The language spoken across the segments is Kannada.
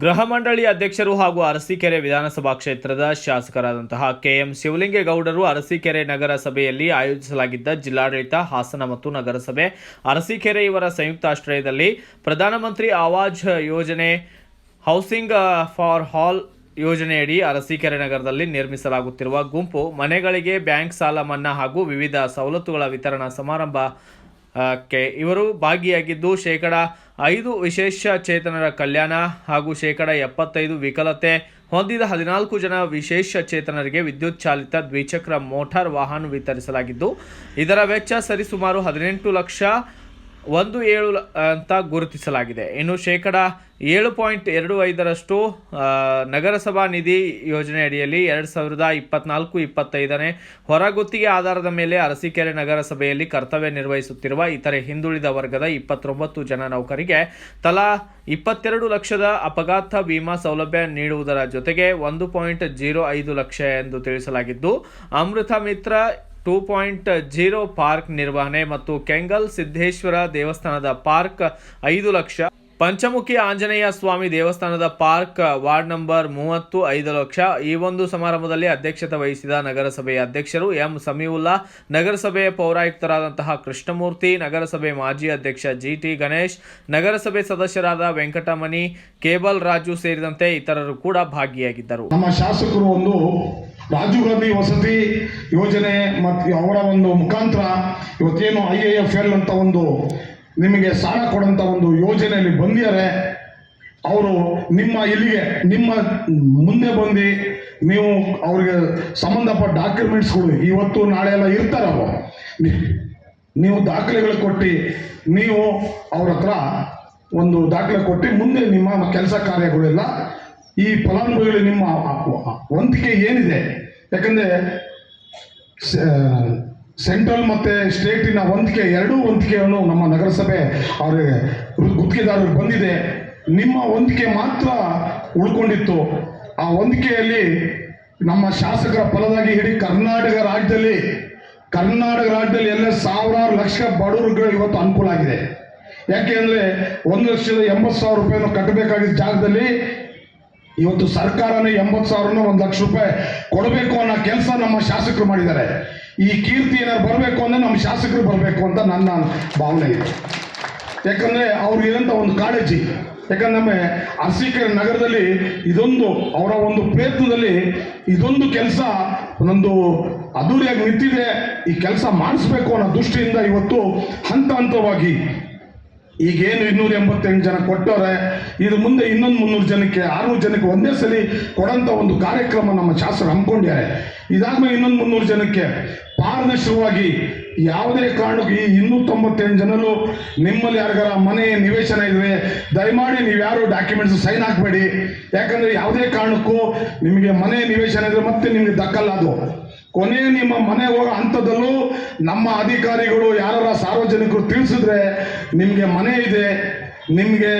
ಗೃಹ ಮಂಡಳಿ ಅಧ್ಯಕ್ಷರು ಹಾಗೂ ಅರಸೀಕೆರೆ ವಿಧಾನಸಭಾ ಕ್ಷೇತ್ರದ ಶಾಸಕರಾದಂತಹ ಕೆಎಂ ಶಿವಲಿಂಗೇಗೌಡರು ಅರಸೀಕೆರೆ ನಗರಸಭೆಯಲ್ಲಿ ಆಯೋಜಿಸಲಾಗಿದ್ದ ಜಿಲ್ಲಾಡಳಿತ, ಹಾಸನ ಮತ್ತು ನಗರಸಭೆ ಅರಸೀಕೆರೆ ಇವರ ಸಂಯುಕ್ತಾಶ್ರಯದಲ್ಲಿ ಪ್ರಧಾನಮಂತ್ರಿ ಆವಾಸ್ ಯೋಜನೆ ಹೌಸಿಂಗ್ ಫಾರ್ ಆಲ್ ಯೋಜನೆಯಡಿ ಅರಸೀಕೆರೆ ನಗರದಲ್ಲಿ ನಿರ್ಮಿಸಲಾಗುತ್ತಿರುವ ಗುಂಪು ಮನೆಗಳಿಗೆ ಬ್ಯಾಂಕ್ ಸಾಲ ಮನ್ನಾ ಹಾಗೂ ವಿವಿಧ ಸವಲತ್ತುಗಳ ವಿತರಣಾ ಸಮಾರಂಭ ಇವರು ಭಾಗಿಯಾಗಿದ್ದು ಶೇಕಡ 5 ವಿಶೇಷ ಚೇತನರ ಕಲ್ಯಾಣ ಹಾಗೂ ಶೇಕಡ 75 ವಿಕಲತೆ ಹೊಂದಿದ 14 ಜನ ವಿಶೇಷ ಚೇತನರಿಗೆ ವಿದ್ಯುತ್ ಚಾಲಿತ ದ್ವಿಚಕ್ರ ಮೋಟಾರ್ ವಾಹನ ವಿತರಿಸಲಾಗಿದ್ದು ಇದರ ವೆಚ್ಚ ಸರಿಸುಮಾರು 18,17 ಅಂತ ಗುರುತಿಸಲಾಗಿದೆ. ಇನ್ನು ಶೇಕಡ 7.25ರಷ್ಟು ನಗರಸಭಾ ನಿಧಿ ಯೋಜನೆ ಅಡಿಯಲ್ಲಿ 2024-25ನೇ ಹೊರಗುತ್ತಿಗೆ ಆಧಾರದ ಮೇಲೆ ಅರಸೀಕೆರೆ ನಗರಸಭೆಯಲ್ಲಿ ಕರ್ತವ್ಯ ನಿರ್ವಹಿಸುತ್ತಿರುವ ಇತರೆ ಹಿಂದುಳಿದ ವರ್ಗದ 29 ಜನ ನೌಕರಿಗೆ ತಲಾ 22 ಲಕ್ಷದ ಅಪಘಾತ ವಿಮಾ ಸೌಲಭ್ಯ ನೀಡುವುದರ ಜೊತೆಗೆ 1.05 ಲಕ್ಷ ಎಂದು ತಿಳಿಸಲಾಗಿದ್ದು, ಅಮೃತ ಮಿತ್ರ 2.0 ಪಾರ್ಕ್ ನಿರ್ವಹಣೆ ಮತ್ತು ಕೆಂಗಲ್ ಸಿದ್ದೇಶ್ವರ ದೇವಸ್ಥಾನದ ಪಾರ್ಕ್ 5 ಲಕ್ಷ, ಪಂಚಮುಖಿ ಆಂಜನೇಯ ಸ್ವಾಮಿ ದೇವಸ್ಥಾನದ ಪಾರ್ಕ್ ವಾರ್ಡ್ ನಂಬರ್ 30 5 ಲಕ್ಷ. ಈ ಒಂದು ಸಮಾರಂಭದಲ್ಲಿ ಅಧ್ಯಕ್ಷತೆ ವಹಿಸಿದ ನಗರಸಭೆಯ ಅಧ್ಯಕ್ಷರು ಎಂ ಸಮೀವುಲ್ಲಾ, ನಗರಸಭೆಯ ಪೌರಾಯುಕ್ತರಾದಂತಹ ಕೃಷ್ಣಮೂರ್ತಿ, ನಗರಸಭೆ ಮಾಜಿ ಅಧ್ಯಕ್ಷ ಜಿಟಿ ಗಣೇಶ್, ನಗರಸಭೆ ಸದಸ್ಯರಾದ ವೆಂಕಟಮಣಿ, ಕೇಬಲ್ ರಾಜು ಸೇರಿದಂತೆ ಇತರರು ಕೂಡ ಭಾಗಿಯಾಗಿದ್ದರು. ನಮ್ಮ ಶಾಸಕರು ಒಂದು ರಾಜೀವ್ ಗಾಂಧಿ ವಸತಿ ಯೋಜನೆ ಮತ್ತು ಅವರ ಒಂದು ಮುಖಾಂತರ ಇವತ್ತೇನು IIFL ಅಂತ ಒಂದು ನಿಮಗೆ ಸಾಲ ಕೊಡೋಂಥ ಒಂದು ಯೋಜನೆಯಲ್ಲಿ ಬಂದಿದ್ದಾರೆ. ಅವರು ನಿಮ್ಮ ಮುಂದೆ ಬಂದು ನೀವು ಅವ್ರಿಗೆ ಸಂಬಂಧಪಟ್ಟ ಡಾಕ್ಯುಮೆಂಟ್ಸ್ಗಳು ಇವತ್ತು ನಾಳೆ ಎಲ್ಲ ಇರ್ತಾರೆ. ಅವರು ನೀವು ದಾಖಲೆಗಳು ಕೊಟ್ಟು ನೀವು ಅವ್ರ ಹತ್ರ ಒಂದು ದಾಖಲೆ ಕೊಟ್ಟು ಮುಂದೆ ನಿಮ್ಮ ಕೆಲಸ ಕಾರ್ಯಗಳೆಲ್ಲ ಈ ಫಲಾನುಭವಿಗಳು ನಿಮ್ಮ ವಂತಿಕೆ ಏನಿದೆ, ಯಾಕಂದರೆ ಸೆಂಟ್ರಲ್ ಮತ್ತು ಸ್ಟೇಟಿನ ಎರಡೂ ವಂತಿಕೆಯನ್ನು ನಮ್ಮ ನಗರಸಭೆ ಅವರಿಗೆ ಗುತ್ತಿಗೆದಾರರಿಗೆ ಬಂದಿದೆ. ನಿಮ್ಮ ವಂತಿಕೆ ಮಾತ್ರ ಉಳ್ಕೊಂಡಿತ್ತು. ಆ ವಂತಿಕೆಯಲ್ಲಿ ನಮ್ಮ ಶಾಸಕರ ಫಲವಾಗಿ ಇಡೀ ಕರ್ನಾಟಕ ರಾಜ್ಯದಲ್ಲಿ ಎಲ್ಲ ಸಾವಿರಾರು ಲಕ್ಷ ಬಡವರುಗಳು ಇವತ್ತು ಅನುಕೂಲ ಆಗಿದೆ. ಯಾಕೆ ಅಂದರೆ 1,80,000 ರೂಪಾಯಿಯನ್ನು ಕಟ್ಟಬೇಕಾಗಿದ್ದ ಜಾಗದಲ್ಲಿ ಇವತ್ತು ಸರ್ಕಾರನೇ 80,000 1 ಲಕ್ಷ ರೂಪಾಯಿ ಕೊಡಬೇಕು ಅನ್ನೋ ಕೆಲಸ ನಮ್ಮ ಶಾಸಕರು ಮಾಡಿದ್ದಾರೆ. ಈ ಕೀರ್ತಿ ಏನಾದ್ರು ಬರಬೇಕು ಅಂದರೆ ನಮ್ಮ ಶಾಸಕರು ಬರಬೇಕು ಅಂತ ನನ್ನ ಭಾವನೆ ಇದೆ. ಯಾಕಂದರೆ ಅವ್ರಿಗಿರಂಥ ಒಂದು ಕಾಳಜಿ. ಯಾಕಂದ್ರೆ ನಮ್ಮ ಅರಸೀಕೆರೆ ನಗರದಲ್ಲಿ ಇದೊಂದು ಅವರ ಒಂದು ಪ್ರಯತ್ನದಲ್ಲಿ ಇದೊಂದು ಕೆಲಸ ಒಂದೊಂದು ಅದ್ದೂರಿಯಾಗಿ ನಿಂತಿದೆ. ಈ ಕೆಲಸ ಮಾಡಿಸ್ಬೇಕು ಅನ್ನೋ ದೃಷ್ಟಿಯಿಂದ ಇವತ್ತು ಹಂತವಾಗಿ ಈಗೇನು 288 ಜನ ಕೊಟ್ಟವ್ರೆ, ಇದು ಮುಂದೆ ಇನ್ನೊಂದು 300 ಜನಕ್ಕೆ 600 ಜನಕ್ಕೆ ಒಂದೇ ಸಲ ಕೊಡೋಂಥ ಒಂದು ಕಾರ್ಯಕ್ರಮ ನಮ್ಮ ಶಾಸಕರು ಹಮ್ಮಿಕೊಂಡಿದ್ದಾರೆ. ಇದಾದ್ಮೇಲೆ ಇನ್ನೊಂದು 300 ಜನಕ್ಕೆ ಪಾರದರ್ಶಕವಾಗಿ ಯಾವುದೇ ಕಾರಣಕ್ಕೂ ಈ 298 ಜನರು ನಿಮ್ಮಲ್ಲಿ ಯಾರಿಗಾರ ಮನೆ ನಿವೇಶನ ಇದ್ರೆ ದಯಮಾಡಿ ನೀವು ಯಾರು ಡಾಕ್ಯುಮೆಂಟ್ಸ್ ಸೈನ್ ಹಾಕಬೇಡಿ. ಯಾಕಂದರೆ ಯಾವುದೇ ಕಾರಣಕ್ಕೂ ನಿಮಗೆ ಮನೆ ನಿವೇಶನ ಇದ್ರೆ ಮತ್ತೆ ನಿಮಗೆ ದಕ್ಕಲ್ಲ. ಅದು ಕೊನೆ ನಿಮ್ಮ ಮನೆ ಹೋಗೋ ಹಂತದಲ್ಲೂ ನಮ್ಮ ಅಧಿಕಾರಿಗಳು ಯಾರ ಸಾರ್ವಜನಿಕರು ತಿಳಿಸಿದ್ರೆ ನಿಮಗೆ ಮನೆ ಇದೆ, ನಿಮಗೆ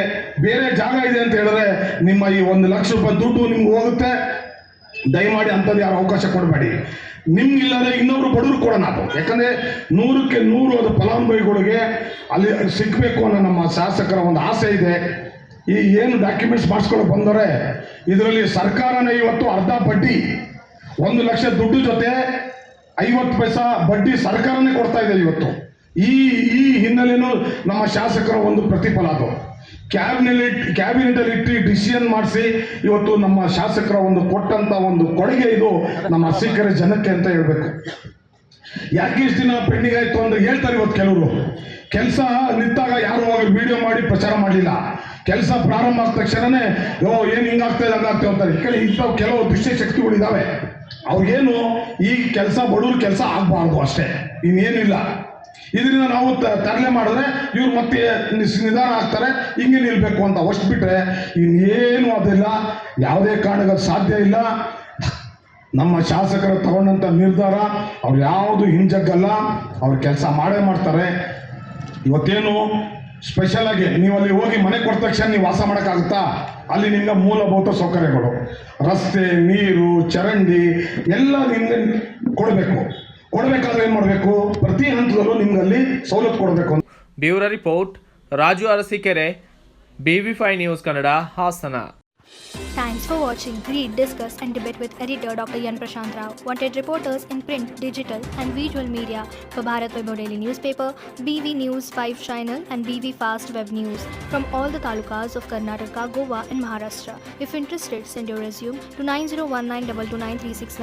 ಬೇರೆ ಜಾಗ ಇದೆ ಅಂತ ಹೇಳಿದ್ರೆ ನಿಮ್ಮ ಈ 1 ಲಕ್ಷ ರೂಪಾಯಿ ದುಡ್ಡು ನಿಮ್ಗೆ ಹೋಗುತ್ತೆ. ದಯಮಾಡಿ ಅಂಥದ್ದು ಯಾರು ಅವಕಾಶ ಕೊಡಬೇಡಿ. ನಿಮ್ಗಿಲ್ಲದೆ ಇನ್ನೊಬ್ರು ಬಡವರು ಕೊಡೋಣ. ಅದು ಯಾಕಂದರೆ 100ಕ್ಕೆ 100 ಅದು ಫಲಾನುಭವಿಗಳಿಗೆ ಅಲ್ಲಿ ಸಿಗಬೇಕು ಅನ್ನೋ ನಮ್ಮ ಶಾಸಕರ ಒಂದು ಆಸೆ ಇದೆ. ಈ ಏನು ಡಾಕ್ಯುಮೆಂಟ್ಸ್ ಮಾಡಿಸ್ಕೊಳ್ಳೋಕೆ ಬಂದವರೆ ಇದರಲ್ಲಿ ಸರ್ಕಾರನೇ ಇವತ್ತು ಅರ್ಧ ಬಡ್ಡಿ 1 ಲಕ್ಷ ದುಡ್ಡು ಜೊತೆ 50 ಪೈಸಾ ಬಡ್ಡಿ ಸರ್ಕಾರನೇ ಕೊಡ್ತಾ ಇದೆ ಇವತ್ತು. ಈ ಹಿನ್ನೆಲೆಯೂ ನಮ್ಮ ಶಾಸಕರ ಒಂದು ಪ್ರತಿಫಲ. ಅದು ಕ್ಯಾಬಿನೆಟಲ್ಲಿ ಇಟ್ಟು ಡಿಸಿಷನ್ ಮಾಡಿಸಿ ಇವತ್ತು ನಮ್ಮ ಶಾಸಕರ ಒಂದು ಕೊಟ್ಟಂತ ಒಂದು ಕೊಡುಗೆ ಇದು ನಮ್ಮ ಅರಸೀಕೆರೆ ಜನಕ್ಕೆ ಅಂತ ಹೇಳ್ಬೇಕು. ಯಾಕೆ ಇಷ್ಟು ದಿನ ಪೆಂಡಿಂಗ್ ಆಯ್ತು ಅಂದ್ರೆ ಹೇಳ್ತಾರೆ. ಇವತ್ತು ಕೆಲವರು ಕೆಲಸ ನಿಂತಾಗ ಯಾರು ಹೋಗಿ ವಿಡಿಯೋ ಮಾಡಿ ಪ್ರಚಾರ ಮಾಡಲಿಲ್ಲ. ಕೆಲಸ ಪ್ರಾರಂಭ ಆದ ತಕ್ಷಣನೇ ಏನು ಹಿಂಗಾಗ್ತದೆ ಹಂಗಾಗ್ತದೆ ಅಂತಾರೆ. ಇಂಥವು ಕೆಲವು ದುಷ್ಟಶಕ್ತಿಗಳಿದ್ದಾವೆ. ಅವ್ರಿಗೇನು ಈ ಕೆಲಸ ಬಡವ್ರ ಕೆಲಸ ಆಗಬಾರ್ದು ಅಷ್ಟೇ, ಇನ್ನೇನಿಲ್ಲ. ಇದರಿಂದ ನಾವು ತರಲೆ ಮಾಡಿದ್ರೆ ಇವ್ರು ಮತ್ತೆ ನಿಧಾನ ಆಗ್ತಾರೆ, ಹಿಂಗೆ ನಿಲ್ಬೇಕು ಅಂತ ಅಷ್ಟು ಬಿಟ್ಟರೆ ಇನ್ನೇನು ಅದಿಲ್ಲ. ಯಾವುದೇ ಕಾರಣಕ್ಕೆ ಸಾಧ್ಯ ಇಲ್ಲ. ನಮ್ಮ ಶಾಸಕರು ತಗೊಂಡಂಥ ನಿರ್ಧಾರ ಅವ್ರು ಯಾವುದು ಹಿಂಜಗ್ಗಲ್ಲ, ಅವ್ರ ಕೆಲಸ ಮಾಡೇ ಮಾಡ್ತಾರೆ. ಇವತ್ತೇನು ಸ್ಪೆಷಲ್ ಆಗಿ ನೀವು ಅಲ್ಲಿ ಹೋಗಿ ಮನೆ ಕೊಟ್ಟ ತಕ್ಷಣ ನೀವು ವಾಸ ಮಾಡೋಕ್ಕಾಗುತ್ತಾ? ಅಲ್ಲಿ ನಿಮ್ಗೆ ಮೂಲಭೂತ ಸೌಕರ್ಯಗಳು, ರಸ್ತೆ, ನೀರು, ಚರಂಡಿ ಎಲ್ಲ ನಿಮ್ಗೆ ಕೊಡಬೇಕಾದ್ರೆ ಏನು ಮಾಡಬೇಕು? ಪ್ರತಿ ಹಂತದಲ್ಲೂ ನಿಮ್ಗೆ ಅಲ್ಲಿ ಸವಲತ್ತು ಕೊಡಬೇಕು. Bureau report, Raju Arsikere, BV5 news Kannada, Hassan. Thanks for watching. Read, discuss, and debate with editor Dr. Yan Prashant Rao. Wanted reporters in print, digital, and visual media for Bharat Vaibhav Daily Newspaper, BV News 5 Channel, and BV Fast Web News from all the talukas of Karnataka, Goa, and Maharashtra. If interested, send your resume to 9019229369.